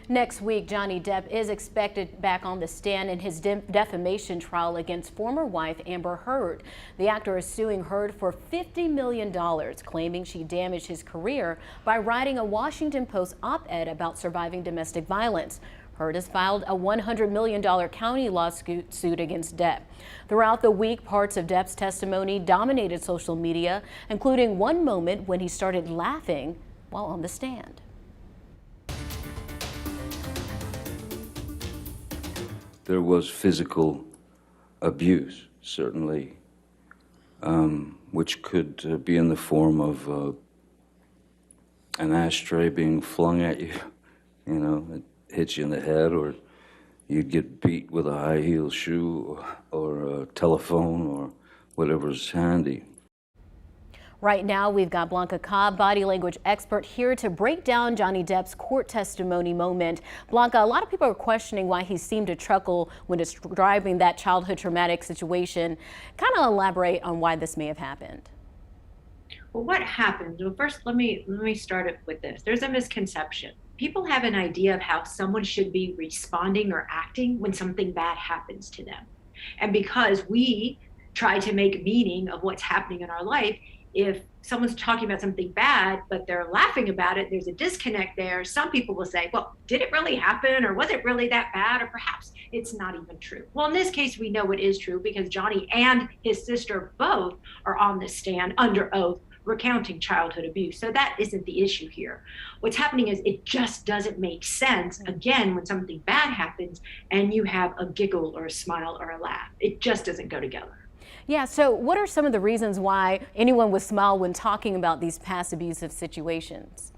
Next week, Johnny Depp is expected back on the stand in his defamation trial against former wife Amber Heard. The actor is suing Heard for $50 million, claiming she damaged his career by writing a Washington Post op-ed about surviving domestic violence. Heard has filed a $100 million county lawsuit against Depp. Throughout the week, parts of Depp's testimony dominated social media, including one moment when he started laughing while on the stand. There was physical abuse, certainly, which could be in the form of an ashtray being flung at you, it hits you in the head, or you'd get beat with a high-heel shoe or a telephone or whatever's handy. Right now, we've got Blanca Cobb, body language expert, here to break down Johnny Depp's court testimony moment. Blanca, a lot of people are questioning why he seemed to chuckle when describing that childhood traumatic situation. Kind of elaborate on why this may have happened. Well, what happened? Well, first, let me start it with this. There's a misconception. People have an idea of how someone should be responding or acting when something bad happens to them. And because we try to make meaning of what's happening in our life, if someone's talking about something bad, but they're laughing about it, there's a disconnect there. Some people will say, well, did it really happen? Or was it really that bad? Or perhaps it's not even true. Well, in this case, we know it is true because Johnny and his sister both are on the stand under oath recounting childhood abuse. So that isn't the issue here. What's happening is it just doesn't make sense, again, when something bad happens and you have a giggle or a smile or a laugh. It just doesn't go together. Yeah, so what are some of the reasons why anyone would smile when talking about these past abusive situations?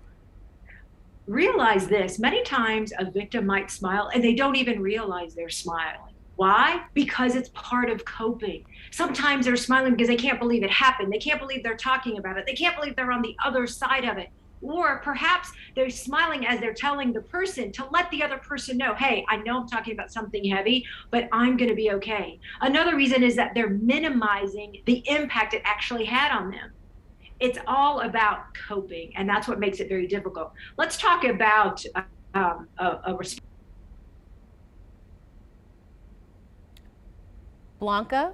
Realize this, many times a victim might smile and they don't even realize they're smiling. Why? Because it's part of coping. Sometimes they're smiling because they can't believe it happened. They can't believe they're talking about it. They can't believe they're on the other side of it. Or perhaps they're smiling as they're telling the person to let the other person know, hey, I know I'm talking about something heavy, but I'm going to be okay. Another reason is that they're minimizing the impact it actually had on them. It's all about coping, and that's what makes it very difficult. Let's talk about a response. Blanca?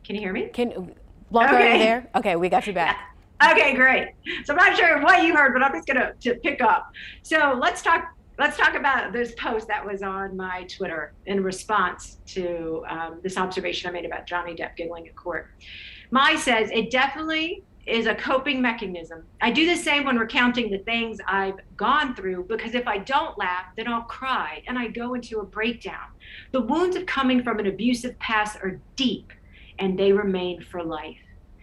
Can you hear me? Blanca, okay. Are you there? Okay, we got you back. Okay, great. So I'm not sure what you heard, but I'm just gonna pick up. So let's talk about this post that was on my Twitter in response to this observation I made about Johnny Depp giggling at court. Mai says, it definitely is a coping mechanism. I do the same when recounting the things I've gone through, because if I don't laugh, then I'll cry and I go into a breakdown. The wounds of coming from an abusive past are deep, and they remain for life.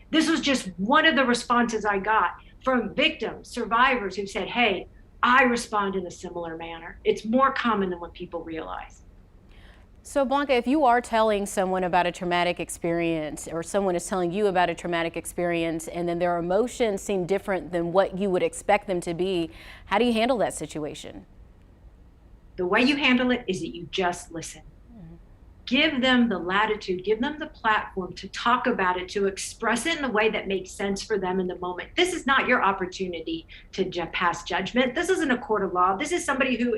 This was just one of the responses I got from victims, survivors who said, hey, I respond in a similar manner. It's more common than what people realize. So Blanca, if you are telling someone about a traumatic experience, or someone is telling you about a traumatic experience, and then their emotions seem different than what you would expect them to be, how do you handle that situation? The way you handle it is that you just listen. Give them the latitude, give them the platform to talk about it, to express it in the way that makes sense for them in the moment. This is not your opportunity to pass judgment. This isn't a court of law. This is somebody who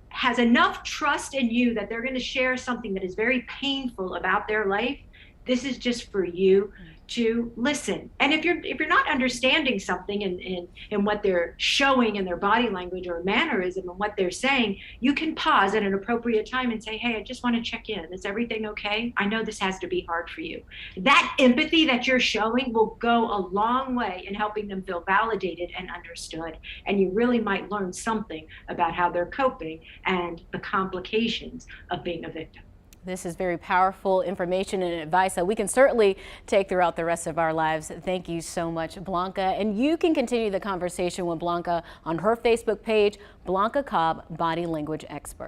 has enough trust in you that they're going to share something that is very painful about their life. This is just for you to listen. And if you're not understanding something in what they're showing in their body language or mannerism and what they're saying, you can pause at an appropriate time and say, hey, I just want to check in. Is everything okay? I know this has to be hard for you. That empathy that you're showing will go a long way in helping them feel validated and understood. And you really might learn something about how they're coping and the complications of being a victim. This is very powerful information and advice that we can certainly take throughout the rest of our lives. Thank you so much, Blanca. And you can continue the conversation with Blanca on her Facebook page, Blanca Cobb, body language expert.